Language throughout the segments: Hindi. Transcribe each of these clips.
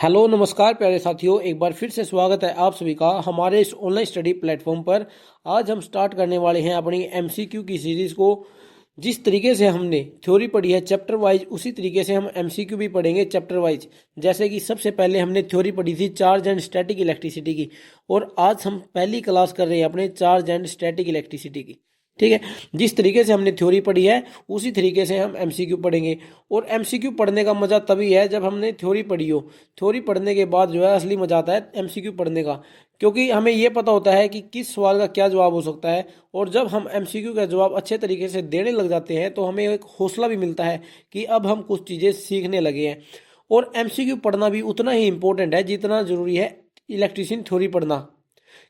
हेलो नमस्कार प्यारे साथियों, एक बार फिर से स्वागत है आप सभी का हमारे इस ऑनलाइन स्टडी प्लेटफॉर्म पर। आज हम स्टार्ट करने वाले हैं अपनी एमसीक्यू की सीरीज़ को। जिस तरीके से हमने थ्योरी पढ़ी है चैप्टर वाइज, उसी तरीके से हम एमसीक्यू भी पढ़ेंगे चैप्टर वाइज। जैसे कि सबसे पहले हमने थ्योरी पढ़ी थी चार्ज एंड स्टैटिक इलेक्ट्रिसिटी की, और आज हम पहली क्लास कर रहे हैं अपने चार्ज एंड स्टैटिक इलेक्ट्रिसिटी की। ठीक है, जिस तरीके से हमने थ्योरी पढ़ी है उसी तरीके से हम एमसीक्यू पढ़ेंगे। और एमसीक्यू पढ़ने का मजा तभी है जब हमने थ्योरी पढ़ी हो। थ्योरी पढ़ने के बाद जो है असली मजा आता है एमसीक्यू पढ़ने का, क्योंकि हमें यह पता होता है कि किस सवाल का क्या जवाब हो सकता है। और जब हम एमसीक्यू का जवाब अच्छे तरीके से देने लग जाते हैं तो हमें एक हौसला भी मिलता है कि अब हम कुछ चीज़ें सीखने लगे हैं। और एमसीक्यू पढ़ना भी उतना ही इंपॉर्टेंट है जितना जरूरी है इलेक्ट्रीशियन थ्योरी पढ़ना।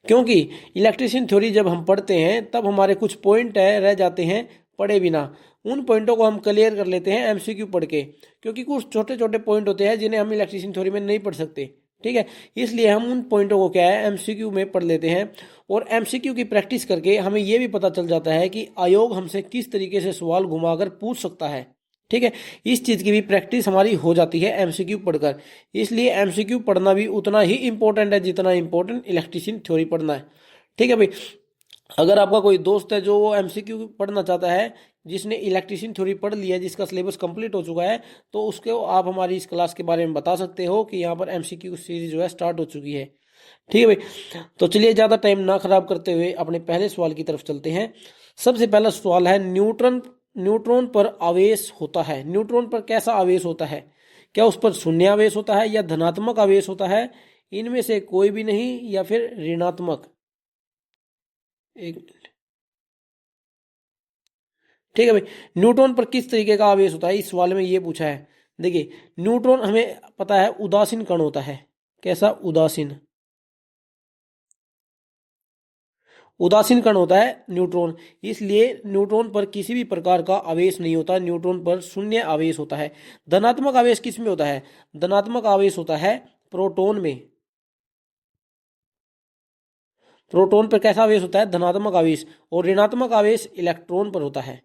क्योंकि इलेक्ट्रिशियन थ्योरी जब हम पढ़ते हैं तब हमारे कुछ पॉइंट है रह जाते हैं पढ़े बिना। उन पॉइंटों को हम क्लियर कर लेते हैं एमसीक्यू पढ़ के, क्योंकि कुछ छोटे छोटे पॉइंट होते हैं जिन्हें हम इलेक्ट्रिशियन थ्योरी में नहीं पढ़ सकते। ठीक है, इसलिए हम उन पॉइंटों को क्या है एमसीक्यू में पढ़ लेते हैं। और एमसीक्यू की प्रैक्टिस करके हमें यह भी पता चल जाता है कि आयोग हमसे किस तरीके से सवाल घुमाकर पूछ सकता है। ठीक है, इस चीज़ की भी प्रैक्टिस हमारी हो जाती है एमसीक्यू पढ़कर। इसलिए एमसीक्यू पढ़ना भी उतना ही इंपॉर्टेंट है जितना इंपॉर्टेंट इलेक्ट्रिशियन थ्योरी पढ़ना है। ठीक है भाई, अगर आपका कोई दोस्त है जो वो एमसीक्यू पढ़ना चाहता है, जिसने इलेक्ट्रिशियन थ्योरी पढ़ लिया है, जिसका सिलेबस कंप्लीट हो चुका है, तो उसको आप हमारी इस क्लास के बारे में बता सकते हो कि यहाँ पर एमसीक्यू सीरीज जो है स्टार्ट हो चुकी है। ठीक है भाई, तो चलिए ज़्यादा टाइम ना खराब करते हुए अपने पहले सवाल की तरफ चलते हैं। सबसे पहला सवाल है न्यूट्रॉन पर आवेश होता है। न्यूट्रॉन पर कैसा आवेश होता है? क्या उस पर शून्य आवेश होता है या धनात्मक आवेश होता है, इनमें से कोई भी नहीं, या फिर ऋणात्मक? एक, ठीक है भाई, न्यूट्रॉन पर किस तरीके का आवेश होता है इस सवाल में ये पूछा है। देखिए, न्यूट्रॉन हमें पता है उदासीन कण होता है। कैसा? उदासीन। उदासीन कण होता है न्यूट्रॉन। इसलिए न्यूट्रॉन पर किसी भी प्रकार का आवेश नहीं होता, न्यूट्रॉन पर शून्य आवेश होता है। धनात्मक आवेश किस में होता है? धनात्मक आवेश होता है प्रोटॉन में। प्रोटॉन पर कैसा आवेश होता है? धनात्मक आवेश। और ऋणात्मक आवेश इलेक्ट्रॉन पर होता है।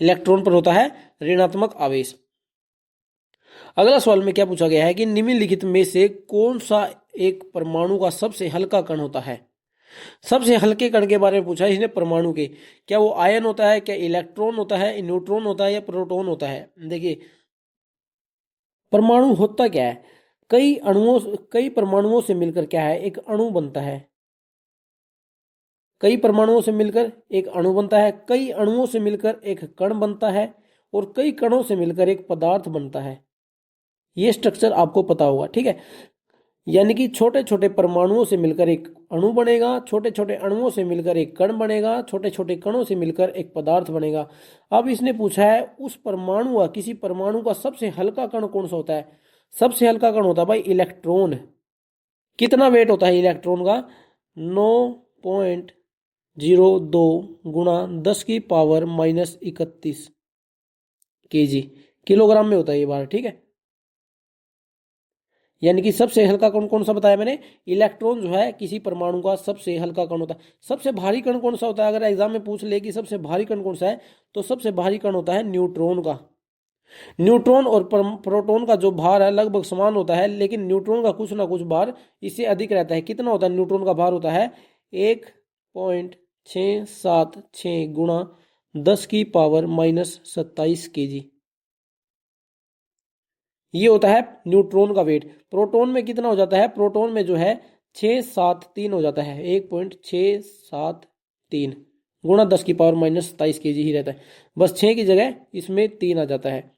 इलेक्ट्रॉन पर होता है ऋणात्मक आवेश। अगला सवाल में क्या पूछा गया है कि निम्नलिखित में से कौन सा एक परमाणु का सबसे हल्का कण होता है? सबसे हल्के कण के बारे में पूछा है इसने, परमाणु के। क्या वो आयन होता है, क्या इलेक्ट्रॉन होता है, न्यूट्रॉन होता है, या प्रोटॉन होता है? देखिए, परमाणु होता क्या है? कई परमाणुओं से मिलकर क्या है एक अणु बनता है। कई परमाणुओं से मिलकर एक अणु बनता है, कई अणुओं से मिलकर एक कण बनता है, और कई कणों से मिलकर एक पदार्थ बनता है। ये स्ट्रक्चर आपको पता होगा। ठीक है, यानी कि छोटे छोटे परमाणुओं से मिलकर एक अणु बनेगा, छोटे छोटे अणुओं से मिलकर एक कण बनेगा, छोटे छोटे कणों से मिलकर एक पदार्थ बनेगा। अब इसने पूछा है उस परमाणु का, किसी परमाणु का सबसे हल्का कण कौन सा होता है? सबसे हल्का कण होता है भाई इलेक्ट्रॉन। कितना वेट होता है इलेक्ट्रॉन का? 9.02 गुणा 10⁻31 kg, किलोग्राम में होता है ये बार। ठीक है, यानी कि सबसे हल्का कण कौन सा बताया मैंने? इलेक्ट्रॉन जो है किसी परमाणु का सबसे हल्का कण होता है। सबसे भारी कण कौन सा होता है? अगर एग्जाम में पूछ ले कि सबसे भारी कण कौन सा है, तो सबसे भारी कण होता है न्यूट्रॉन का। न्यूट्रॉन और प्रोटॉन का जो भार है लगभग समान होता है, लेकिन न्यूट्रॉन का कुछ ना कुछ भार इससे अधिक रहता है। कितना होता है न्यूट्रॉन का भार? होता है 1.676 गुणा 10⁻27 kg। ये होता है न्यूट्रॉन का वेट। प्रोटॉन में कितना हो जाता है? प्रोटॉन में जो है 673 हो जाता है, 1.673 गुणा 10⁻27 kg ही रहता है। बस 6 की जगह इसमें 3 आ जाता है।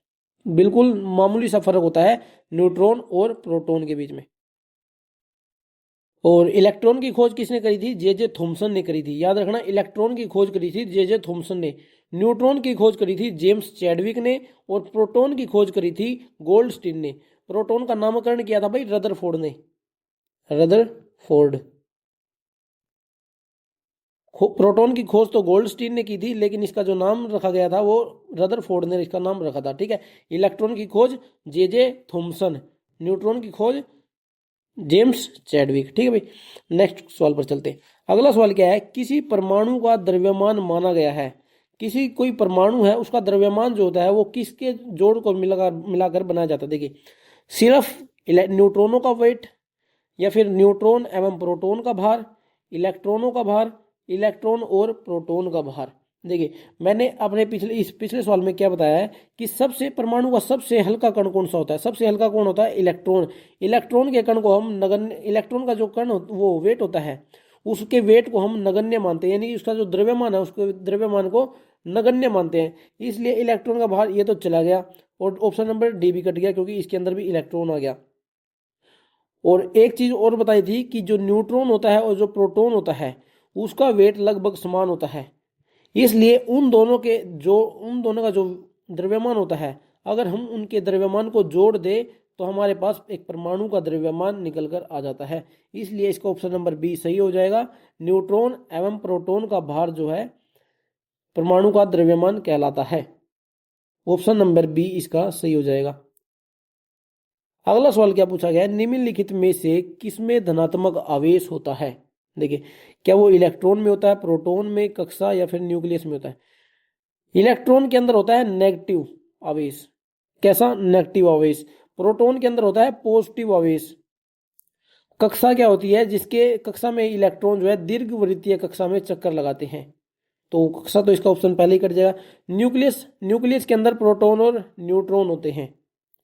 बिल्कुल मामूली सा फर्क होता है न्यूट्रॉन और प्रोटॉन के बीच में। और इलेक्ट्रॉन की खोज किसने करी थी? जे जे थॉमसन ने करी थी। याद रखना, इलेक्ट्रॉन की खोज करी थी जे जे थॉमसन ने, न्यूट्रॉन की खोज करी थी जेम्स चैडविक ने, और प्रोटॉन की खोज करी थी गोल्डस्टीन ने। प्रोटॉन का नामकरण किया था भाई रदरफोर्ड ने। रदरफोर्ड। प्रोटॉन की खोज तो गोल्डस्टीन ने की थी, लेकिन इसका जो नाम रखा गया था वो रदरफोर्ड ने इसका नाम रखा था। ठीक है, इलेक्ट्रॉन की खोज जे जे थॉमसन, न्यूट्रॉन की खोज जेम्स चैडविक। ठीक है भाई, नेक्स्ट सवाल पर चलते हैं। अगला सवाल क्या है? किसी परमाणु का द्रव्यमान माना गया है। किसी कोई परमाणु है उसका द्रव्यमान जो होता है वो किसके जोड़ को मिलाकर मिलाकर बनाया जाता है। देखिए, सिर्फ न्यूट्रॉनों का वेट, या फिर न्यूट्रॉन एवं प्रोटॉन का भार, इलेक्ट्रॉनों का भार, इलेक्ट्रॉन और प्रोटॉन का भार। देखिए, मैंने अपने पिछले सवाल में क्या बताया है कि सबसे परमाणु का सबसे हल्का कण कौन सा होता है। सबसे हल्का कौन होता है? इलेक्ट्रॉन। इलेक्ट्रॉन के कण को हम नगण्य, इलेक्ट्रॉन का जो कण वो वेट होता है उसके वेट को हम नगण्य मानते हैं, यानी कि उसका जो द्रव्यमान है उसके द्रव्यमान को नगण्य मानते हैं, इसलिए इलेक्ट्रॉन का भार ये तो चला गया और ऑप्शन नंबर डी भी कट गया क्योंकि इसके अंदर भी इलेक्ट्रॉन आ गया। और एक चीज और बताई थी कि जो न्यूट्रॉन होता है और जो प्रोटॉन होता है उसका वेट लगभग समान होता है, इसलिए उन दोनों का जो द्रव्यमान होता है अगर हम उनके द्रव्यमान को जोड़ दें तो हमारे पास एक परमाणु का द्रव्यमान निकल कर आ जाता है। इसलिए इसका ऑप्शन नंबर बी सही हो जाएगा। न्यूट्रॉन एवं प्रोटॉन का भार जो है परमाणु का द्रव्यमान कहलाता है। ऑप्शन नंबर बी इसका सही हो जाएगा। अगला सवाल क्या पूछा गया है, निम्नलिखित में से किसमें धनात्मक आवेश होता है। देखिए, क्या वो इलेक्ट्रॉन में होता है, प्रोटॉन में, कक्षा या फिर न्यूक्लियस में होता है। इलेक्ट्रॉन के अंदर होता है नेगेटिव आवेश। कैसा? नेगेटिव आवेश। प्रोटॉन के अंदर होता है पॉजिटिव आवेश। कक्षा क्या होती है? जिसके कक्षा में इलेक्ट्रॉन जो है दीर्घवृत्तीय कक्षा में चक्कर लगाते हैं, तो कक्षा तो इसका ऑप्शन पहले ही कट जाएगा। न्यूक्लियस, न्यूक्लियस के अंदर प्रोटॉन और न्यूट्रॉन होते हैं।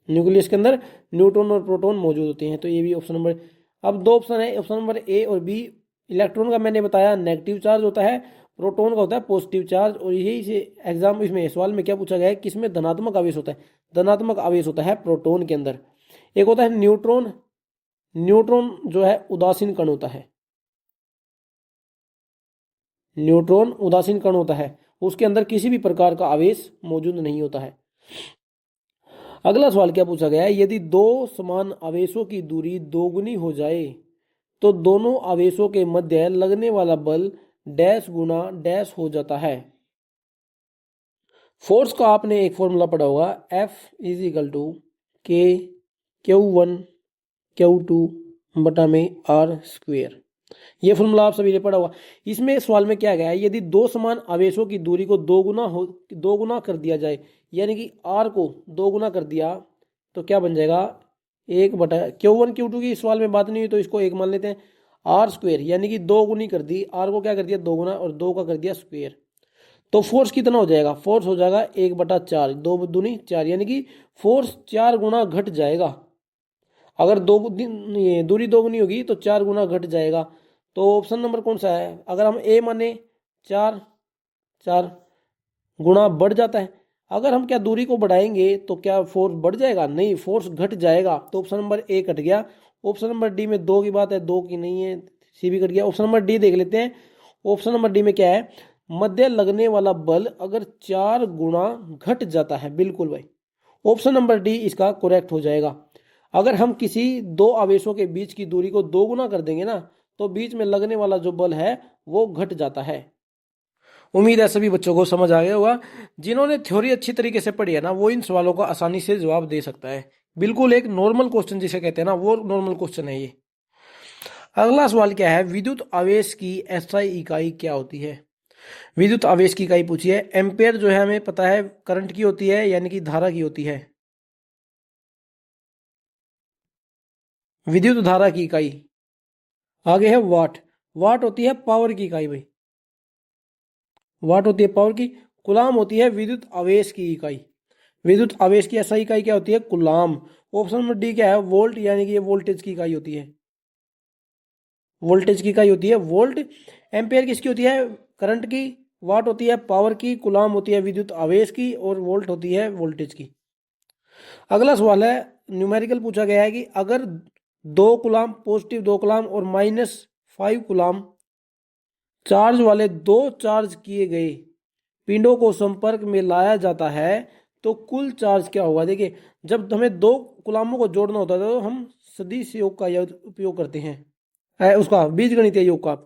न्यूक्लियस के अंदर न्यूट्रॉन और प्रोटॉन मौजूद होते हैं, तो ये भी ऑप्शन नंबर। अब दो ऑप्शन है, ऑप्शन नंबर ए और बी। इलेक्ट्रॉन का मैंने बताया नेगेटिव चार्ज होता है, प्रोटॉन का होता है पॉजिटिव चार्ज। और यही से एग्जाम इसमें सवाल में क्या पूछा गया है, किसमें धनात्मक आवेश होता है। धनात्मक आवेश होता है प्रोटॉन के अंदर। एक होता है न्यूट्रॉन। न्यूट्रॉन जो है उदासीन कण होता है। न्यूट्रॉन उदासीन कण होता है, उसके अंदर किसी भी प्रकार का आवेश मौजूद नहीं होता है। अगला सवाल क्या पूछा गया है, यदि दो समान आवेशों की दूरी दोगुनी हो जाए तो दोनों आवेशों के मध्य लगने वाला बल डैश गुना डैश हो जाता है। फोर्स का आपने एक फॉर्मूला पढ़ा होगा, F इज इक्वल टू के Q1 Q2 बटा में R स्क्वेयर। ये फॉर्मूला आप सभी ने पढ़ा होगा। इसमें सवाल में क्या गया है, यदि दो समान आवेशों की दूरी को दो गुना कर दिया जाए, यानी कि R को दो गुना कर दिया तो क्या बन जाएगा, एक बटा Q1 Q2 की सवाल में बात नहीं हुई तो इसको एक मान लेते हैं। R स्क्वेयर यानी कि दो गुनी कर दी, R को क्या कर दिया दो गुना और दो का कर दिया स्क्वेयर। तो फोर्स कितना हो जाएगा, फोर्स हो जाएगा एक बटा चार, दो दूनी चार, यानी कि फोर्स चार गुना घट जाएगा। अगर दूरी दो गुनी होगी तो चार गुना घट जाएगा। तो ऑप्शन नंबर कौन सा है, अगर हम ए माने चार, चार गुना बढ़ जाता है। अगर हम क्या दूरी को बढ़ाएंगे तो क्या फोर्स बढ़ जाएगा, नहीं, फोर्स घट जाएगा। तो ऑप्शन नंबर ए कट गया। ऑप्शन नंबर डी में दो की बात है, दो की नहीं है, सी भी कट गया। ऑप्शन नंबर डी देख लेते हैं। ऑप्शन नंबर डी में क्या है, मध्य लगने वाला बल अगर चार गुना घट जाता है। बिल्कुल भाई, ऑप्शन नंबर डी इसका करेक्ट हो जाएगा। अगर हम किसी दो आवेशों के बीच की दूरी को दो गुना कर देंगे ना तो बीच में लगने वाला जो बल है वो घट जाता है। उम्मीद है सभी बच्चों को समझ आ गया होगा। जिन्होंने थ्योरी अच्छी तरीके से पढ़ी है ना वो इन सवालों का आसानी से जवाब दे सकता है। बिल्कुल एक नॉर्मल क्वेश्चन जिसे कहते हैं ना, वो नॉर्मल क्वेश्चन है ये। अगला सवाल क्या है, विद्युत आवेश की एसआई इकाई क्या होती है। विद्युत आवेश की इकाई पूछी है। एम्पेयर जो है हमें पता है करंट की होती है, यानी कि धारा की होती है। विद्युत धारा की इकाई आगे है वाट। वाट होती है पावर की इकाई भाई, वाट होती है पावर की। कुलाम होती है विद्युत आवेश की इकाई। विद्युत आवेश की एसआई इकाई क्या होती है, कुलाम। ऑप्शन नंबर डी क्या है, वोल्ट, यानी कि ये वोल्टेज की इकाई होती है। वोल्टेज की इकाई होती है वोल्ट। एम्पेयर किसकी होती है, करंट की। वाट होती है पावर की। कुलाम होती है विद्युत आवेश की और वोल्ट होती है वोल्टेज की। अगला सवाल है, न्यूमेरिकल पूछा गया है कि अगर दो कुलाम, पॉजिटिव दो कुलाम और -5 कुलाम चार्ज वाले दो चार्ज किए गए पिंडों को संपर्क में लाया जाता है तो कुल चार्ज क्या होगा। देखिए, जब हमें दो कुलामों को जोड़ना होता है तो हम सदिश योग का उपयोग करते हैं, उसका बीजगणितीय योग का,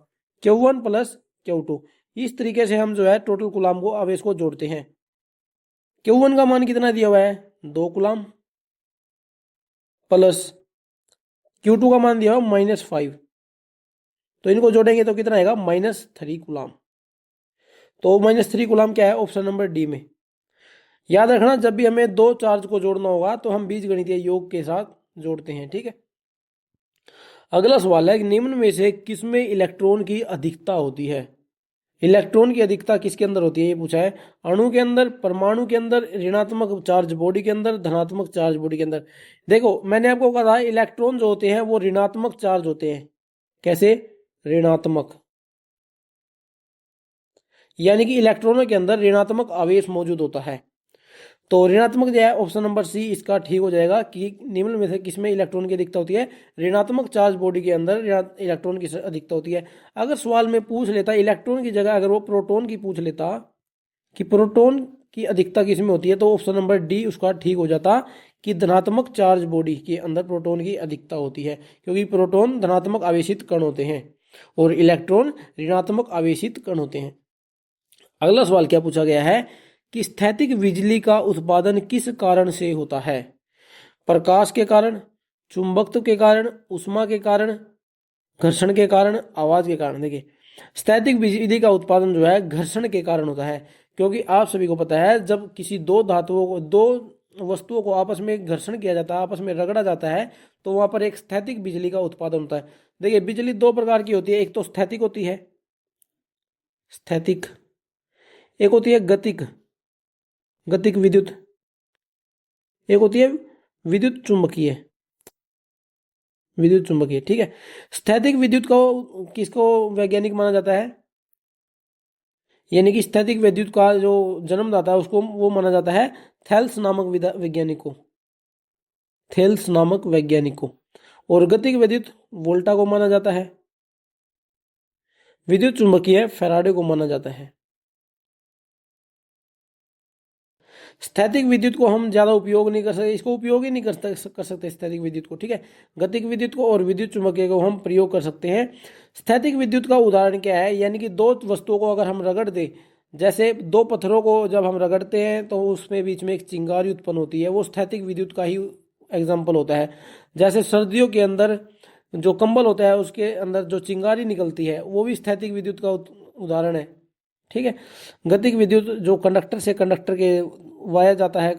Q1 प्लस Q2। इस तरीके से हम जो है टोटल कुलाम को आवेश को जोड़ते हैं। Q1 का मान कितना दिया हुआ है, दो कुलाम, प्लस Q2 का मान दिया हुआ -5, तो इनको जोड़ेंगे तो कितना आएगा, -3 कुलाम। तो -3 कूलम क्या है ऑप्शन नंबर डी में। याद रखना जब भी हमें दो चार्ज को जोड़ना होगा तो हम बीजगणितीय योग के साथ जोड़ते हैं, ठीक है। अगला सवाल है कि निम्न में से किसमें इलेक्ट्रॉन की अधिकता होती है। इलेक्ट्रॉन की अधिकता किसके अंदर होती है ये पूछा है। अणु के अंदर, परमाणु के अंदर, ऋणात्मक चार्ज बॉडी के अंदर, धनात्मक चार्ज बॉडी के अंदर। देखो मैंने आपको कहा था इलेक्ट्रॉन जो होते हैं वो ऋणात्मक चार्ज होते हैं। कैसे? ऋणात्मक, यानी कि इलेक्ट्रॉनों के अंदर ऋणात्मक आवेश मौजूद होता है। तो ऋणात्मक जो है ऑप्शन नंबर सी इसका ठीक हो जाएगा कि निम्न में से किसमें इलेक्ट्रॉन की अधिकता होती है। ऋणात्मक चार्ज बॉडी के अंदर इलेक्ट्रॉन की अधिकता होती है। अगर सवाल में पूछ लेता इलेक्ट्रॉन की जगह अगर वो प्रोटॉन की पूछ लेता कि प्रोटॉन की अधिकता किसमें होती है, तो ऑप्शन नंबर डी उसका ठीक हो जाता कि धनात्मक चार्ज बॉडी के अंदर प्रोटॉन की अधिकता होती है, क्योंकि प्रोटॉन धनात्मक आवेशित कण होते हैं और इलेक्ट्रॉन ऋणात्मक आवेशित कण होते हैं। अगला सवाल क्या पूछा गया है कि स्थैतिक बिजली का उत्पादन किस कारण से होता है। प्रकाश के कारण, चुंबकत्व के कारण, ऊष्मा के कारण, घर्षण के कारण, आवाज के कारण। देखिए स्थैतिक बिजली का उत्पादन जो है घर्षण के कारण होता है, क्योंकि आप सभी को पता है जब किसी दो धातुओं को, दो वस्तुओं को आपस में घर्षण किया जाता है, आपस में रगड़ा जाता है, तो वहां पर एक स्थैतिक बिजली का उत्पादन होता है। देखिए बिजली दो प्रकार की होती है, एक तो स्थैतिक होती है, स्थैतिक, एक होती है गतिक, गतिक विद्युत, एक होती है विद्युत चुंबकीय, विद्युत चुंबकीय, ठीक है। स्थैतिक विद्युत को किसको वैज्ञानिक माना जाता है, यानी कि स्थैतिक विद्युत का जो जन्मदाता है उसको वो माना जाता है थेल्स नामक वैज्ञानिक को, थेल्स नामक वैज्ञानिक को। और गतिक विद्युत वोल्टा को माना जाता है। विद्युत चुंबकीय फैराडे को माना जाता है। स्थैतिक विद्युत को हम ज्यादा उपयोग नहीं कर सकते, इसको उपयोग ही नहीं कर सकते स्थैतिक विद्युत को, ठीक है। गतिक विद्युत को और विद्युत चुंबकीय को हम प्रयोग कर सकते हैं। स्थैतिक विद्युत का उदाहरण क्या है, यानी कि दो वस्तुओं को अगर हम रगड़ दें, जैसे दो पत्थरों को जब हम रगड़ते हैं तो उसमें बीच में एक चिंगारी उत्पन्न होती है, वो स्थैतिक विद्युत का ही एग्जाम्पल होता है। जैसे सर्दियों के अंदर जो कंबल होता है उसके अंदर जो चिंगारी निकलती है वो भी स्थैतिक विद्युत का उदाहरण है, ठीक है। गतिक विद्युत जो कंडक्टर से कंडक्टर के वाया जाता है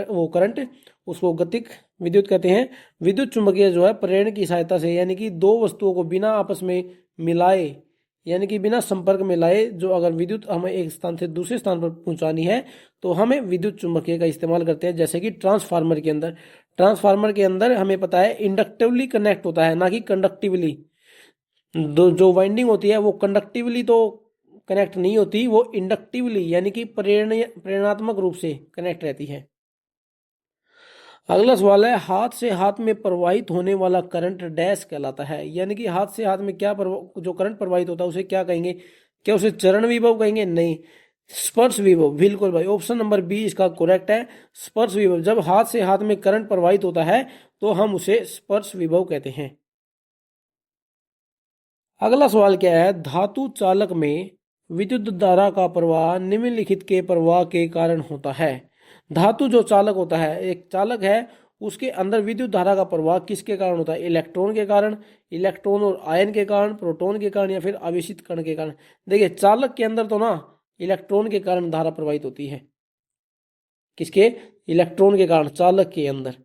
वो करंट, उसको गतिक विद्युत कहते हैं। विद्युत चुंबकीय जो है प्रेरण की सहायता से, यानी कि दो वस्तुओं को बिना आपस में मिलाए, यानी कि बिना संपर्क में लाए, जो अगर विद्युत हमें एक स्थान से दूसरे स्थान पर पहुंचानी है तो हमें विद्युत चुंबकीय का इस्तेमाल करते हैं। जैसे कि ट्रांसफार्मर के अंदर, ट्रांसफार्मर के अंदर हमें पता है इंडक्टिवली कनेक्ट होता है, ना कि कंडक्टिवली। जो वाइंडिंग होती है वो कंडक्टिवली तो कनेक्ट नहीं होती, वो इंडक्टिवली यानी कि प्रेरणात्मक रूप से कनेक्ट रहती है। अगला सवाल है हाथ से हाथ में प्रवाहित होने वाला करंट डैश कहलाता है, यानी कि हाथ से हाथ में क्या जो करंट प्रवाहित होता है उसे क्या कहेंगे। क्या उसे चरण विभव कहेंगे? नहीं, स्पर्श विभव। बिल्कुल भाई, ऑप्शन नंबर बी इसका करेक्ट है, स्पर्श विभव। जब हाथ से हाथ में करंट प्रवाहित होता है तो हम उसे स्पर्श विभव कहते हैं। अगला सवाल क्या है, धातु चालक में विद्युत धारा का प्रवाह निम्नलिखित के प्रवाह के कारण होता है। धातु जो चालक होता है, एक चालक है, उसके अंदर विद्युत धारा का प्रवाह किसके कारण होता है? इलेक्ट्रॉन के कारण, इलेक्ट्रॉन और आयन के कारण, प्रोटॉन के कारण, या फिर आवेशित कण के कारण। देखिए चालक के अंदर तो ना इलेक्ट्रॉन के कारण धारा प्रवाहित होती है। किसके? इलेक्ट्रॉन के कारण, चालक के अंदर।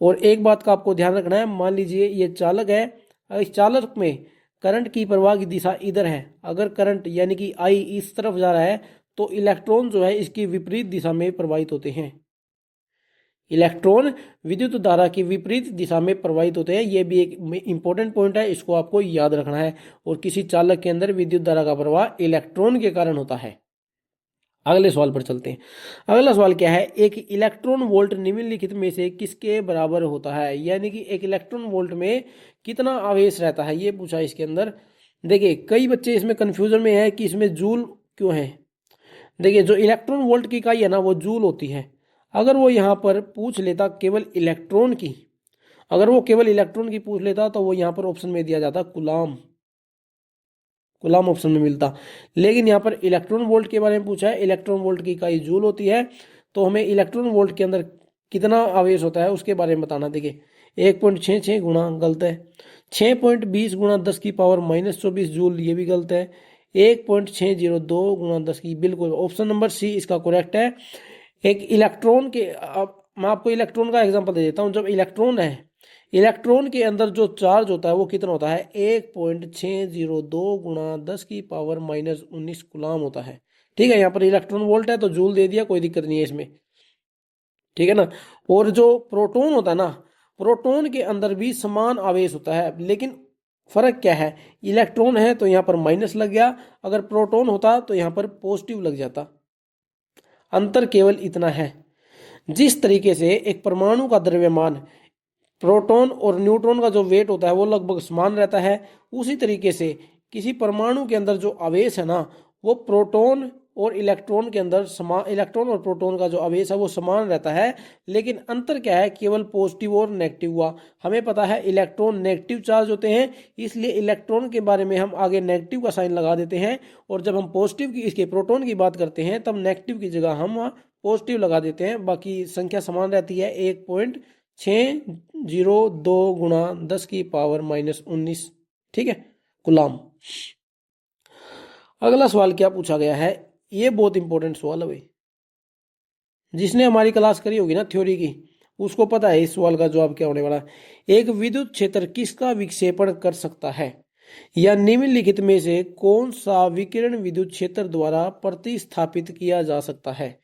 और एक बात का आपको ध्यान रखना है, मान लीजिए ये चालक है, इस चालक में करंट की प्रवाह की दिशा इधर है। अगर करंट यानी कि आई इस तरफ जा रहा है तो इलेक्ट्रॉन जो है इसकी विपरीत दिशा में प्रवाहित होते हैं। इलेक्ट्रॉन विद्युत धारा की विपरीत दिशा में प्रवाहित होते हैं। यह भी एक इंपॉर्टेंट पॉइंट है, इसको आपको याद रखना है। और किसी चालक के अंदर विद्युत धारा का प्रवाह इलेक्ट्रॉन के कारण होता है। अगले सवाल पर चलते हैं। अगला सवाल क्या है, एक इलेक्ट्रॉन वोल्ट निम्नलिखित में से किसके बराबर होता है? यानी कि एक इलेक्ट्रॉन वोल्ट में कितना आवेश रहता है, ये पूछा इसके अंदर। देखिए कई बच्चे इसमें कंफ्यूजन में है कि इसमें जूल क्यों है। देखिए जो इलेक्ट्रॉन वोल्ट की इकाई है ना वो जूल होती है। अगर वो यहाँ पर पूछ लेता केवल इलेक्ट्रॉन की, अगर वो केवल इलेक्ट्रॉन की पूछ लेता तो वो यहाँ पर ऑप्शन में दिया जाता कूलाम, कूलाम ऑप्शन में मिलता। लेकिन यहाँ पर इलेक्ट्रॉन वोल्ट के बारे में पूछा है, इलेक्ट्रॉन वोल्ट की इकाई जूल होती है, तो हमें इलेक्ट्रॉन वोल्ट के अंदर कितना आवेश होता है उसके बारे में बताना। देखिए 1.66 गुणा गलत है, 6.20 गुणा 10 की पावर -24 जूल, ये भी गलत है, 1.602 गुणा 10 की, बिल्कुल ऑप्शन नंबर सी इसका करेक्ट है। एक इलेक्ट्रॉन के, अब मैं आपको इलेक्ट्रॉन का एग्जांपल दे देता हूँ। जब इलेक्ट्रॉन है, इलेक्ट्रॉन के अंदर जो चार्ज होता है वो कितना होता है, 1.602 गुणा 10 की पावर माइनस 19 गुलाम होता है। ठीक है, यहाँ पर इलेक्ट्रॉन वोल्ट है तो जूल दे दिया, कोई दिक्कत नहीं है इसमें, ठीक है ना। और जो प्रोटॉन होता है ना, प्रोटॉन के अंदर भी समान आवेश होता है, लेकिन फर्क क्या है, इलेक्ट्रॉन है तो यहाँ पर माइनस लग गया, अगर प्रोटॉन होता तो यहाँ पर पॉजिटिव लग जाता। अंतर केवल इतना है। जिस तरीके से एक परमाणु का द्रव्यमान, प्रोटॉन और न्यूट्रॉन का जो वेट होता है वो लगभग समान रहता है, उसी तरीके से किसी परमाणु के अंदर जो आवेश है ना, वो प्रोटॉन और इलेक्ट्रॉन के अंदर समान, इलेक्ट्रॉन और प्रोटॉन का जो आवेश है वो समान रहता है, लेकिन अंतर क्या है, केवल पॉजिटिव और नेगेटिव हुआ। हमें पता है इलेक्ट्रॉन नेगेटिव चार्ज होते हैं, इसलिए इलेक्ट्रॉन के बारे में हम आगे नेगेटिव का साइन लगा देते हैं, और जब हम पॉजिटिव की, इसके प्रोटॉन की बात करते हैं, तब नेगेटिव की जगह हम पॉजिटिव लगा देते हैं। बाकी संख्या समान रहती है, 1.602 गुणा 10 की पावर माइनस 19, ठीक है, गुलाम। अगला सवाल क्या पूछा गया है, ये बहुत इंपॉर्टेंट सवाल है भाई। जिसने हमारी क्लास करी होगी ना थ्योरी की, उसको पता है इस सवाल का जवाब क्या होने वाला है। एक विद्युत क्षेत्र किसका विक्षेपण कर सकता है, या निम्नलिखित में से कौन सा विकिरण विद्युत क्षेत्र द्वारा प्रतिस्थापित किया जा सकता है।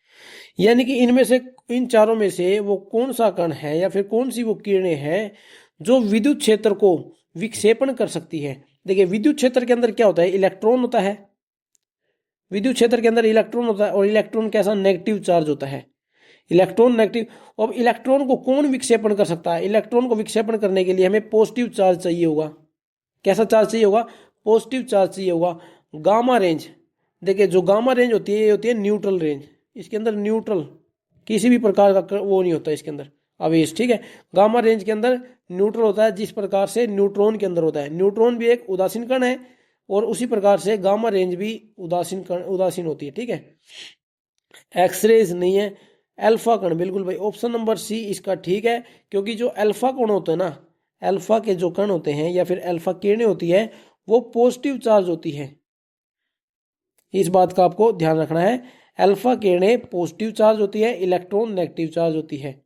यानी कि इनमें से, इन चारों में से वो कौन सा कण है या फिर कौन सी वो किरणें हैं जो विद्युत क्षेत्र को विक्षेपण कर सकती है। देखिए विद्युत क्षेत्र के अंदर क्या होता है, इलेक्ट्रॉन होता है, विद्युत क्षेत्र के अंदर इलेक्ट्रॉन होता है, और इलेक्ट्रॉन कैसा, नेगेटिव चार्ज होता है, इलेक्ट्रॉन नेगेटिव। अब इलेक्ट्रॉन को कौन विक्षेपण कर सकता है, इलेक्ट्रॉन को विक्षेपण करने के लिए हमें पॉजिटिव चार्ज चाहिए होगा। कैसा चार्ज चाहिए होगा, पॉजिटिव चार्ज चाहिए होगा। गामा रेंज, देखिए जो गामा रेंज होती है, ये होती है न्यूट्रल रेंज, इसके अंदर न्यूट्रल किसी भी प्रकार का वो नहीं होता इसके अंदर आवेश, ठीक है। गामा रेंज के अंदर न्यूट्रल होता है, जिस प्रकार से न्यूट्रॉन के अंदर होता है। न्यूट्रॉन भी एक उदासीन कण है, और उसी प्रकार से गामा रेंज भी उदासीन होती है, ठीक है। एक्सरेज नहीं है, अल्फा कण, बिल्कुल भाई ऑप्शन नंबर सी इसका ठीक है, क्योंकि जो अल्फा कण होते हैं ना, अल्फा के जो कण होते हैं या फिर अल्फा किरणें होती है, वो पॉजिटिव चार्ज होती है। इस बात का आपको ध्यान रखना है, अल्फा किरणें पॉजिटिव चार्ज होती है, इलेक्ट्रॉन नेगेटिव चार्ज होती है।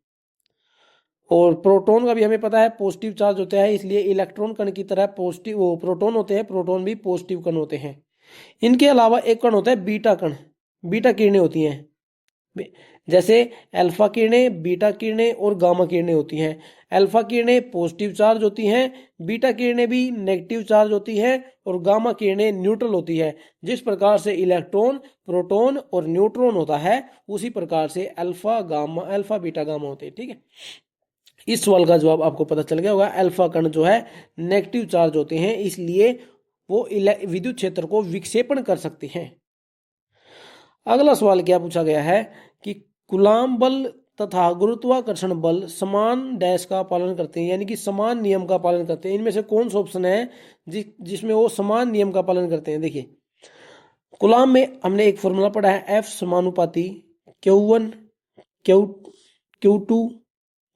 और प्रोटॉन का भी हमें पता है पॉजिटिव चार्ज होता है, इसलिए इलेक्ट्रॉन कण की तरह पॉजिटिव, वो प्रोटॉन होते हैं, प्रोटॉन भी पॉजिटिव कण होते हैं। इनके अलावा एक कण होता है बीटा कण, बीटा किरणें होती हैं, जैसे अल्फा किरणें, बीटा किरणें और गामा किरणें होती हैं। अल्फा किरणें पॉजिटिव चार्ज होती हैं, बीटा किरणें भी नेगेटिव चार्ज होती हैं, और गामा किरणें न्यूट्रल होती है। जिस प्रकार से इलेक्ट्रॉन, प्रोटॉन और न्यूट्रॉन होता है, उसी प्रकार से alpha gamma, alpha beta gamma होते हैं, ठीक है। इस सवाल का जवाब आपको पता चल गया होगा, अल्फा कण जो है नेगेटिव चार्ज होते हैं, इसलिए वो विद्युत क्षेत्र को विक्षेपण कर सकते हैं। अगला सवाल क्या पूछा गया है कि कूलाम बल तथा गुरुत्वाकर्षण बल समान डैश का पालन करते हैं, यानी कि समान नियम का पालन करते हैं। इनमें से कौन सा ऑप्शन है जिसमें वो समान नियम का पालन करते हैं। देखिए कूलाम में हमने एक फॉर्मूला पढ़ा है, एफ समानुपाती Q1 Q2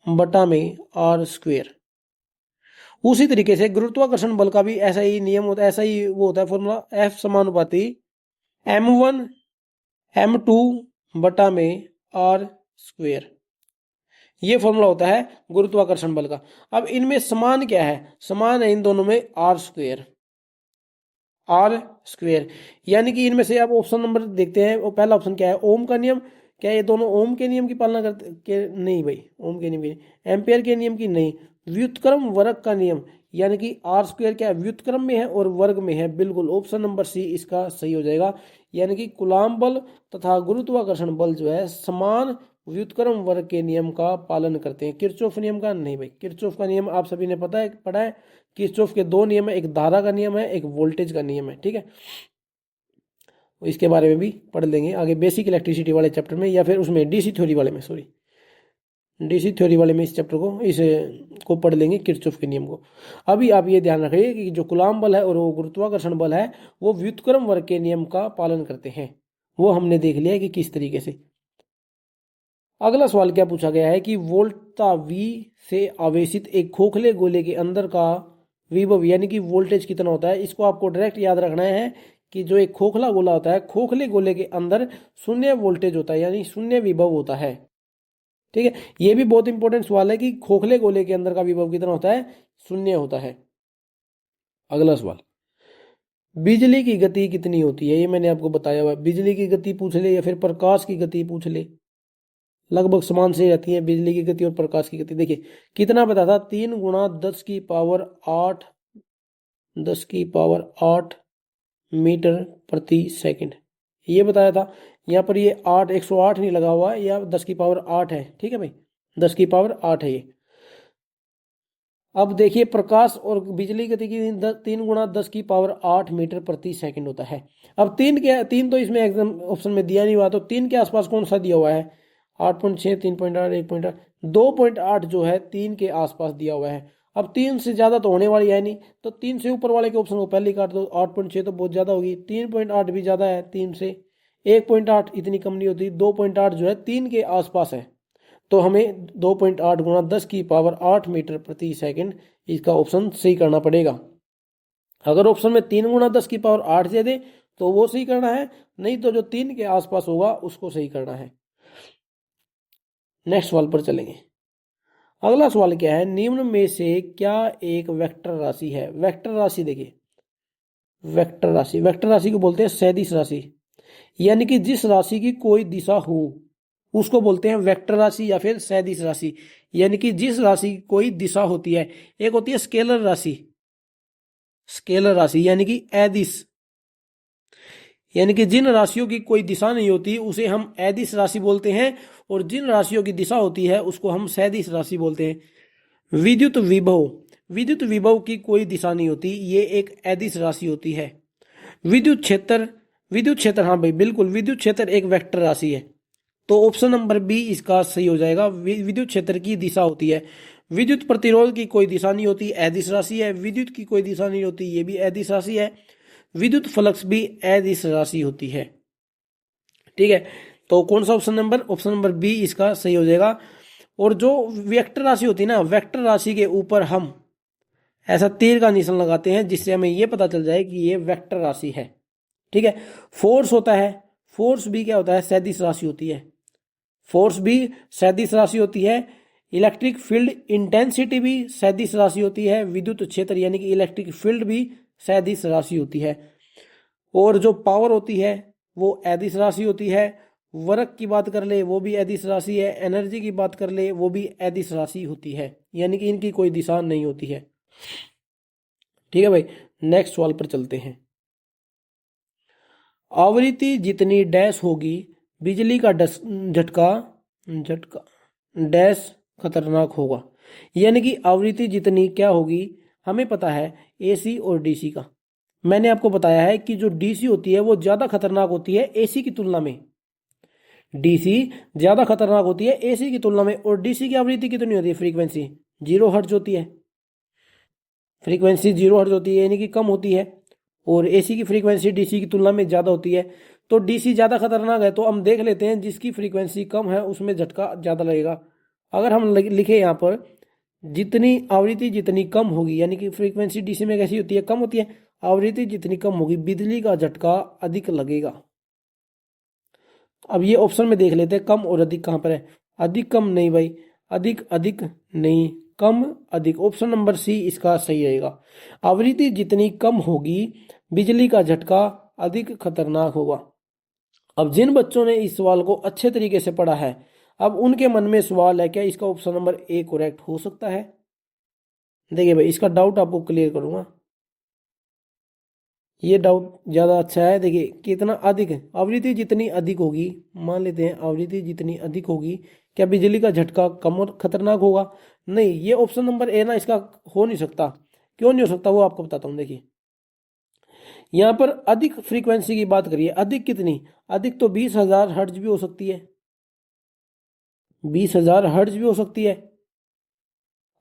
बटा में R स्क्वेयर। उसी तरीके से गुरुत्वाकर्षण बल का भी ऐसा ही नियम होता है, ऐसा ही वो होता है फॉर्मूला, एफ समानुपाती M1 M2 बटा में R स्क्वेयर। ये फॉर्मूला होता है गुरुत्वाकर्षण बल का। अब इनमें समान क्या है, समान है इन दोनों में R स्क्वेयर, R स्क्वेयर। यानी कि इनमें से आप ऑप्शन नंबर देखते हैं, वो पहला ऑप्शन क्या है, ओम का नियम। क्या ये दोनों ओम के नियम की पालना करते के, नहीं भाई, ओम के नियम की नहीं, एम्पेयर के नियम की नहीं, व्युत्क्रम वर्ग का नियम। यानी कि R स्क्वेयर क्या है, व्युत्क्रम में है और वर्ग में है, बिल्कुल ऑप्शन नंबर सी इसका सही हो जाएगा। यानी कि कूलाम बल तथा गुरुत्वाकर्षण बल जो है समान व्युत्क्रम वर्ग के नियम का पालन करते हैं। किरचॉफ नियम का नहीं भाई, किरचॉफ का नियम आप सभी ने पढ़ा है। किरचॉफ के दो नियम है, एक धारा का नियम है, एक वोल्टेज का नियम है, ठीक है। इसके बारे में भी पढ़ लेंगे आगे बेसिक इलेक्ट्रिसिटी वाले चैप्टर में, या फिर उसमें डीसी थ्योरी वाले में, सॉरी डीसी थ्योरी वाले में इस चैप्टर को, इस को पढ़ लेंगे किरचॉफ के नियम को। अभी आप ये ध्यान रखिए कि जो कूलाम बल है और वो गुरुत्वाकर्षण बल है, वो व्युत्क्रम वर्ग के नियम का पालन करते हैं। वो हमने देख लिया है कि किस तरीके से। अगला सवाल क्या पूछा गया है कि वोल्टता V से आवेशित एक खोखले गोले के अंदर का विभव यानी कि वोल्टेज कितना होता है। इसको आपको डायरेक्ट याद रखना है कि जो एक खोखला गोला होता है, खोखले गोले के अंदर शून्य वोल्टेज होता है, यानी शून्य विभव होता है। ठीक है, ये भी बहुत इंपॉर्टेंट सवाल है कि खोखले गोले के अंदर का विभव कितना होता है, शून्य होता है। अगला सवाल, बिजली की गति कितनी होती है, ये मैंने आपको बताया हुआ है। बिजली की गति पूछ ले या फिर प्रकाश की गति पूछ ले, लगभग समान से रहती है बिजली की गति और प्रकाश की गति। देखिए कितना पता था, 3 गुणा 10 की पावर 8, 10 की पावर 8 मीटर प्रति सेकंड, ये बताया था। यहाँ पर ये 8, 108 नहीं लगा हुआ है, या 10 की पावर 8 है। ठीक है भाई, 10 की पावर 8 है ये। अब देखिए प्रकाश और बिजली गति की 3 गुणा 10 की पावर 8 मीटर प्रति सेकंड होता है। अब 3 तो इसमें एकदम ऑप्शन में दिया नहीं हुआ, तो 3 के आसपास कौन सा दिया हुआ है, 8.6, 3.8, 1.8, 2.8 जो है 3 के आसपास दिया हुआ है। अब 3 से ज़्यादा तो होने वाली है नहीं, तो 3 से ऊपर वाले के ऑप्शन को पहले ही काट दो। 8.6 तो बहुत ज़्यादा होगी, 3.8 भी ज़्यादा है 3 से, 1.8 इतनी कम नहीं होती, 2.8 जो है 3 के आसपास है। तो हमें 2.8 गुणा 10 की पावर 8 मीटर प्रति सेकंड इसका ऑप्शन सही करना पड़ेगा। अगर ऑप्शन में 3 गुणा 10 की पावर 8 दे दे तो वो सही करना है, नहीं तो जो 3 के आसपास होगा उसको सही करना है। नेक्स्ट सवाल पर चलेंगे। अगला सवाल क्या है, निम्न में से क्या एक वेक्टर राशि है। वेक्टर राशि देखिए, वेक्टर राशि को बोलते हैं सदिश राशि, यानी कि जिस राशि की कोई दिशा हो उसको बोलते हैं वेक्टर राशि या फिर सदिश राशि। यानी कि जिस राशि की कोई दिशा होती है, एक होती है स्केलर राशि, स्केलर राशि यानी कि अदिश, यानी कि जिन राशियों की कोई दिशा नहीं होती उसे हम अदिश राशि बोलते हैं, और जिन राशियों की दिशा होती है उसको हम सदिश राशि बोलते हैं। विद्युत विभव, विद्युत विभव की कोई दिशा नहीं होती, ये एक अदिश राशि होती है। विद्युत क्षेत्र, विद्युत क्षेत्र, हाँ भाई बिल्कुल, विद्युत क्षेत्र एक वेक्टर राशि है, तो ऑप्शन नंबर बी इसका सही हो जाएगा। विद्युत क्षेत्र की दिशा होती है। विद्युत प्रतिरोध की कोई दिशा नहीं होती, अदिश राशि है। विद्युत की कोई दिशा नहीं होती, ये भी अदिश राशि है। विद्युत फ्लक्स भी अदिश राशि होती है। ठीक है, तो कौन सा ऑप्शन नंबर बी इसका सही हो जाएगा। और जो वेक्टर राशि होती है ना, वेक्टर राशि के ऊपर हम ऐसा तीर का निशान लगाते हैं जिससे हमें यह पता चल जाए कि ये वेक्टर राशि है। ठीक है, फोर्स होता है, फोर्स भी क्या होता है, सदिश राशि होती है। फोर्स भी सदिश राशि होती है। इलेक्ट्रिक फील्ड इंटेंसिटी भी सदिश राशि होती है। विद्युत क्षेत्र यानी कि इलेक्ट्रिक फील्ड भी सदिश राशि होती है। और जो पावर होती है वो अदिश राशि होती है। वर्क की बात कर ले वो भी अदिश राशि है। एनर्जी की बात कर ले वो भी अदिश राशि होती है, यानी कि इनकी कोई दिशा नहीं होती है। ठीक है भाई, नेक्स्ट सवाल पर चलते हैं। आवृत्ति जितनी डैश होगी बिजली का झटका झटका डैश खतरनाक होगा। यानी कि आवृत्ति जितनी क्या होगी, हमें पता है एसी और डीसी का। मैंने आपको बताया है कि जो डीसी होती है वो ज्यादा खतरनाक होती है एसी की तुलना में। डीसी ज्यादा खतरनाक होती है एसी की तुलना में। और डीसी की आवृत्ति कितनी होती है, फ्रीक्वेंसी 0 हर्ट्ज होती है। फ्रीक्वेंसी 0 हर्ट्ज होती है, यानी कि कम होती है। और एसी की फ्रीक्वेंसी डीसी की तुलना में ज़्यादा होती है। तो डीसी ज़्यादा खतरनाक है, तो हम देख लेते हैं जिसकी फ्रीक्वेंसी कम है उसमें झटका ज़्यादा लगेगा। अगर हम लिखे यहाँ पर जितनी आवृत्ति जितनी कम होगी, यानी कि फ्रीक्वेंसी डीसी में कैसी होती है, कम होती है, आवृत्ति जितनी कम होगी बिजली का झटका अधिक लगेगा। अब ये ऑप्शन में देख लेते हैं कम और अधिक कहाँ पर है। अधिक कम नहीं भाई, अधिक अधिक नहीं, कम अधिक। ऑप्शन नंबर सी इसका सही रहेगा। आवृत्ति जितनी कम होगी बिजली का झटका अधिक खतरनाक होगा। अब जिन बच्चों ने इस सवाल को अच्छे तरीके से पढ़ा है, अब उनके मन में सवाल है क्या इसका ऑप्शन नंबर ए करेक्ट हो सकता है। देखिए भाई, इसका डाउट आपको क्लियर करूंगा। ये डाउट ज़्यादा अच्छा है। देखिए कितना अधिक है, आवृत्ति जितनी अधिक होगी, मान लेते हैं आवृत्ति जितनी अधिक होगी, क्या बिजली का झटका कम और खतरनाक होगा। नहीं, ये ऑप्शन नंबर ए ना इसका हो नहीं सकता। क्यों नहीं हो सकता वो आपको बताता हूँ। देखिए यहाँ पर अधिक फ्रीक्वेंसी की बात करिए, अधिक कितनी, अधिक तो 20,000 हर्ट्ज भी हो सकती है, 20,000 हर्ट्ज भी हो सकती है।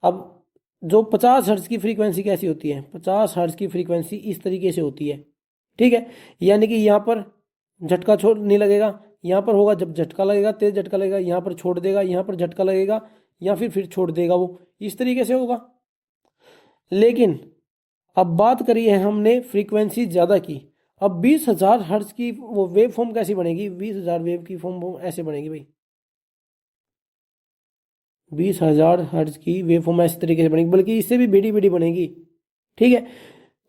अब जो 50 हर्ट्ज की फ्रीक्वेंसी कैसी होती है, 50 हर्ट्ज की फ्रीक्वेंसी इस तरीके से होती है। ठीक है, यानी कि यहाँ पर झटका छोड़ नहीं लगेगा, यहाँ पर होगा जब झटका लगेगा, तेज झटका लगेगा, यहाँ पर छोड़ देगा, यहाँ पर झटका लगेगा, या फिर छोड़ देगा, वो इस तरीके से होगा। लेकिन अब बात करी है हमने फ्रीक्वेंसी ज़्यादा की, अब 20,000 हर्ट्ज की वो वेव फॉर्म कैसी बनेगी, 20,000 वेव की फॉर्म ऐसे बनेगी भाई, 20,000 हर्ट्ज की वेव फॉर्म ऐसे तरीके से बनेगी, बल्कि इससे भी बड़ी बड़ी बनेगी। ठीक है,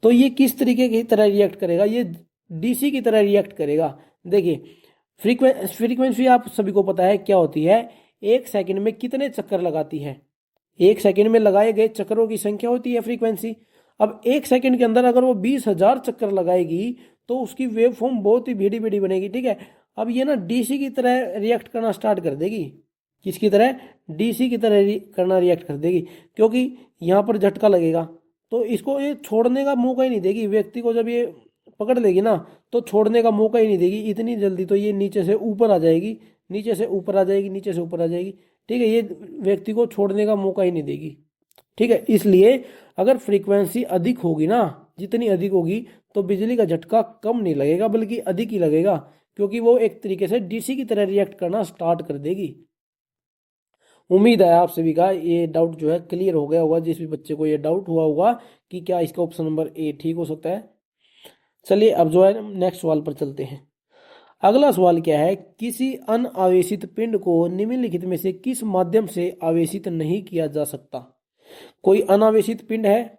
तो ये किस तरीके की तरह रिएक्ट करेगा, ये डीसी की तरह रिएक्ट करेगा। देखिए फ्रीक्वेंसी आप सभी को पता है क्या होती है, एक सेकंड में कितने चक्कर लगाती है, एक सेकंड में लगाए गए चक्करों की संख्या होती है फ्रीक्वेंसी। अब एक सेकंड के अंदर अगर वो 20,000 चक्कर लगाएगी तो उसकी वेव फॉर्म बहुत ही बड़ी बड़ी बनेगी। ठीक है, अब ये ना डीसी की तरह रिएक्ट करना स्टार्ट कर देगी, किसकी तरह, डीसी की तरह करना रिएक्ट कर देगी, क्योंकि यहाँ पर झटका लगेगा तो इसको ये छोड़ने का मौका ही नहीं देगी, व्यक्ति को जब ये पकड़ लेगी ना तो छोड़ने का मौका ही नहीं देगी, इतनी जल्दी तो ये नीचे से ऊपर आ जाएगी, नीचे से ऊपर आ जाएगी, नीचे से ऊपर आ जाएगी। ठीक है, ये व्यक्ति को छोड़ने का मौका ही नहीं देगी। ठीक है, इसलिए अगर फ्रीक्वेंसी अधिक होगी ना, जितनी अधिक होगी तो बिजली का झटका कम नहीं लगेगा बल्कि अधिक ही लगेगा, क्योंकि वो एक तरीके से डीसी की तरह रिएक्ट करना स्टार्ट कर देगी। उम्मीद है आप सभी का ये डाउट जो है क्लियर हो गया होगा, जिस भी बच्चे को ये डाउट हुआ होगा कि क्या इसका ऑप्शन नंबर ए ठीक हो सकता है। चलिए अब जो है नेक्स्ट सवाल पर चलते हैं। अगला सवाल क्या है, किसी अनावेशित पिंड को निम्नलिखित में से किस माध्यम से आवेशित नहीं किया जा सकता। कोई अनावेशित पिंड है,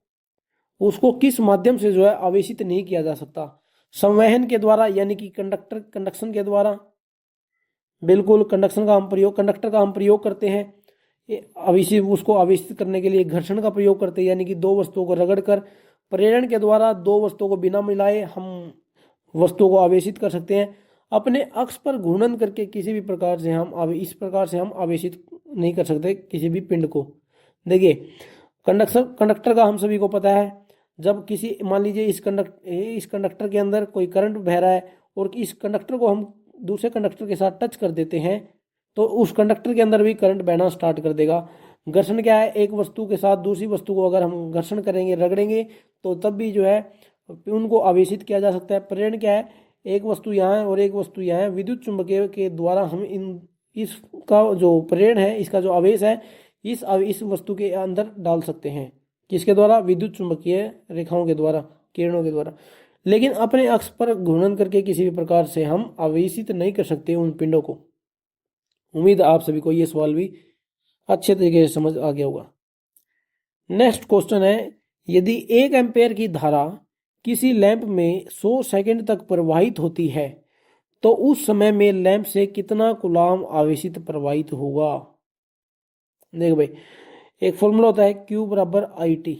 उसको किस माध्यम से जो है आवेशित नहीं किया जा सकता, संवहन के द्वारा यानी कि कंडक्शन के द्वारा, बिल्कुल कंडक्टर का हम प्रयोग करते हैं। आवेशित उसको आवेशित करने के लिए घर्षण का प्रयोग करते हैं, यानी कि दो वस्तुओं को रगड़कर प्रेरण के द्वारा दो वस्तुओं को बिना मिलाए हम वस्तुओं को आवेशित कर सकते हैं। अपने अक्ष पर घूर्णन करके किसी भी प्रकार से हम इस प्रकार से हम आवेशित नहीं कर सकते किसी भी पिंड को। देखिए कंडक्टर का हम सभी को पता है, जब किसी मान लीजिए इस कंडक्टर के अंदर कोई करंट बह रहा है और इस कंडक्टर को हम दूसरे कंडक्टर के साथ टच कर देते हैं तो उस कंडक्टर के अंदर भी करंट बहना स्टार्ट कर देगा। घर्षण क्या है, एक वस्तु के साथ दूसरी वस्तु को अगर हम घर्षण करेंगे, रगड़ेंगे तो तब भी जो है उनको आवेशित किया जा सकता है। प्रेरण क्या है, एक वस्तु यहाँ है और एक वस्तु यहाँ है, विद्युत चुंबकीय के द्वारा हम इसका जो प्रेरण है, इसका जो आवेश है इस वस्तु के अंदर डाल सकते हैं, किसके द्वारा, विद्युत चुंबकीय रेखाओं के द्वारा, किरणों के द्वारा। लेकिन अपने अक्ष पर घूर्णन करके किसी भी प्रकार से हम आवेशित नहीं कर सकते उन पिंडों को। उम्मीद है आप सभी को ये सवाल भी अच्छे तरीके से समझ आ गया होगा। नेक्स्ट क्वेश्चन है, यदि 1 एम्पेयर की धारा किसी लैंप में 100 सेकंड तक प्रवाहित होती है तो उस समय में लैंप से कितना कूलाम आवेशित प्रवाहित होगा। देखो भाई, एक फॉर्मूला होता है Q बराबर IT,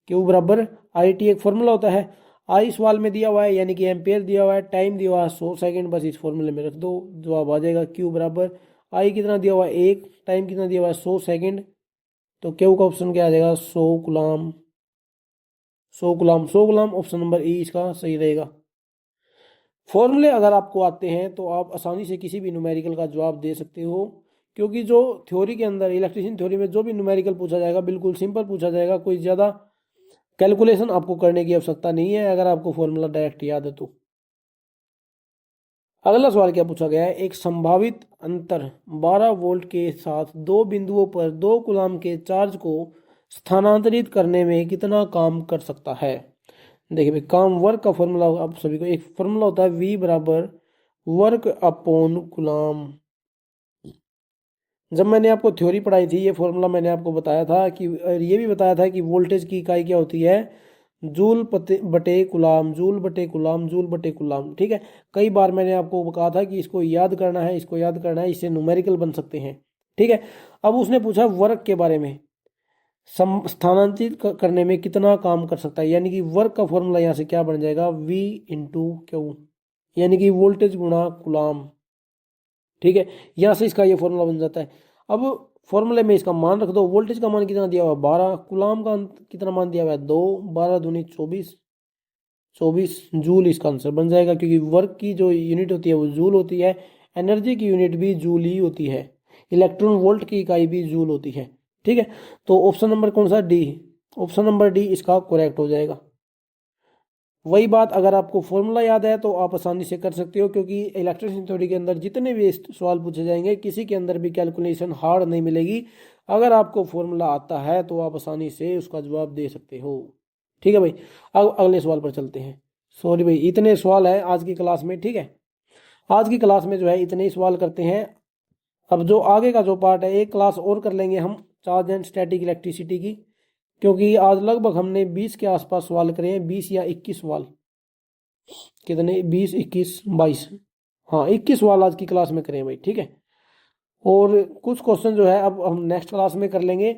Q बराबर IT एक फॉर्मूला होता है। आई सवाल में दिया हुआ है यानी कि एम्पेयर दिया हुआ है, टाइम दिया हुआ है 100 सेकंड, बस इस फॉर्मूले में रख दो, जवाब आ जाएगा। Q बराबर आई कितना दिया हुआ है 1, टाइम कितना दिया हुआ है 100 सेकंड, तो Q का ऑप्शन क्या आ जाएगा 100 गुलाम, 100 गुलाम, 100 गुलाम, ऑप्शन नंबर ई इसका सही रहेगा। फॉर्मूले अगर आपको आते हैं तो आप आसानी से किसी भी न्यूमेरिकल का जवाब दे सकते हो, क्योंकि जो थ्योरी के अंदर इलेक्ट्रिशियन थ्योरी में जो भी न्यूमेरिकल पूछा जाएगा बिल्कुल सिंपल पूछा जाएगा, कोई ज़्यादा कैलकुलेशन आपको करने की आवश्यकता नहीं है अगर आपको फॉर्मूला डायरेक्ट याद है तो। अगला सवाल क्या पूछा गया है, एक संभावित अंतर 12 वोल्ट के साथ दो बिंदुओं पर 2 कूलाम के चार्ज को स्थानांतरित करने में कितना काम कर सकता है। देखिए भाई, काम वर्क का फॉर्मूला आप सभी को एक फॉर्मूला होता है V बराबर वर्क अपॉन कूलाम। जब मैंने आपको थ्योरी पढ़ाई थी ये फॉर्मूला मैंने आपको बताया था कि ये भी बताया था कि वोल्टेज की इकाई क्या होती है, जूल बटे कुलाम, जूल बटे कुलाम, जूल बटे कुलाम। ठीक है, कई बार मैंने आपको कहा था कि इसको याद करना है, इसको याद करना है, इससे न्यूमेरिकल बन सकते हैं। ठीक है, अब उसने पूछा वर्क के बारे में, स्थानांतरित करने में कितना काम कर सकता है, यानी कि वर्क का फॉर्मूला यहाँ से क्या बन जाएगा V इंटू Q, यानी कि वोल्टेज गुणा कुलाम। ठीक है, यहाँ से इसका ये फॉर्मूला बन जाता है। अब फॉर्मूले में इसका मान रख दो, वोल्टेज का मान कितना दिया हुआ है 12, कुलाम का कितना मान दिया हुआ है 2, 12 दूनी 24, 24 जूल इसका आंसर बन जाएगा, क्योंकि वर्क की जो यूनिट होती है वो जूल होती है, एनर्जी की यूनिट भी जूल ही होती है, इलेक्ट्रॉन वोल्ट की इकाई भी जूल होती है। ठीक है, तो ऑप्शन नंबर कौन सा, डी, ऑप्शन नंबर डी इसका करेक्ट हो जाएगा। वही बात, अगर आपको फॉर्मूला याद है तो आप आसानी से कर सकते हो, क्योंकि इलेक्ट्रिशियन थ्योरी के अंदर जितने भी सवाल पूछे जाएंगे किसी के अंदर भी कैलकुलेशन हार्ड नहीं मिलेगी। अगर आपको फॉर्मूला आता है तो आप आसानी से उसका जवाब दे सकते हो। ठीक है भाई, अब अगले सवाल पर चलते हैं। सॉरी भाई, इतने सवाल है आज की क्लास में, ठीक है। आज की क्लास में जो है इतने ही सवाल करते हैं। अब जो आगे का जो पार्ट है, एक क्लास और कर लेंगे हम चार्ज एंड स्टैटिक इलेक्ट्रिसिटी की, क्योंकि आज लगभग हमने 20 के आसपास सवाल करे हैं, 20 या 21 सवाल। कितने, 20, 21, 22, हाँ 21 सवाल आज की क्लास में करें भाई, ठीक है। और कुछ क्वेश्चन जो है अब हम नेक्स्ट क्लास में कर लेंगे।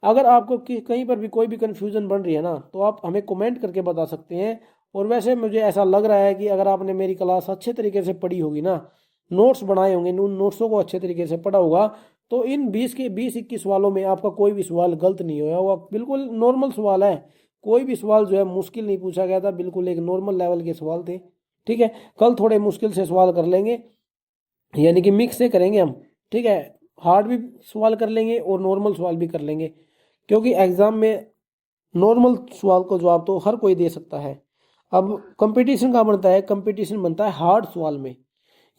अगर आपको कहीं पर भी कोई भी कन्फ्यूजन बन रही है ना, तो आप हमें कमेंट करके बता सकते हैं। और वैसे मुझे ऐसा लग रहा है कि अगर आपने मेरी क्लास अच्छे तरीके से पढ़ी होगी ना, नोट्स बनाए होंगे, उन नोट्सों को अच्छे तरीके से पढ़ा होगा, तो इन 20-21 सवालों में आपका कोई भी सवाल गलत नहीं होगा। वो बिल्कुल नॉर्मल सवाल है, कोई भी सवाल जो है मुश्किल नहीं पूछा गया था, बिल्कुल एक नॉर्मल लेवल के सवाल थे, ठीक है। कल थोड़े मुश्किल से सवाल कर लेंगे, यानी कि मिक्स से करेंगे हम, ठीक है। हार्ड भी सवाल कर लेंगे और नॉर्मल सवाल भी कर लेंगे, क्योंकि एग्जाम में नॉर्मल सवाल को जवाब तो हर कोई दे सकता है। अब कंपटीशन का बनता है, कंपटीशन बनता है हार्ड सवाल में,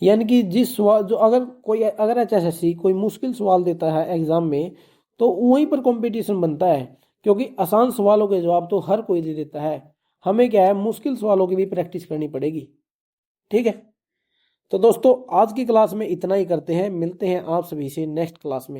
यानी कि जिस सवाल जो अगर HSSC कोई मुश्किल सवाल देता है एग्जाम में, तो वहीं पर कंपटीशन बनता है, क्योंकि आसान सवालों के जवाब तो हर कोई दे देता है। हमें क्या है, मुश्किल सवालों की भी प्रैक्टिस करनी पड़ेगी, ठीक है। तो दोस्तों आज की क्लास में इतना ही करते हैं, मिलते हैं आप सभी से नेक्स्ट क्लास में।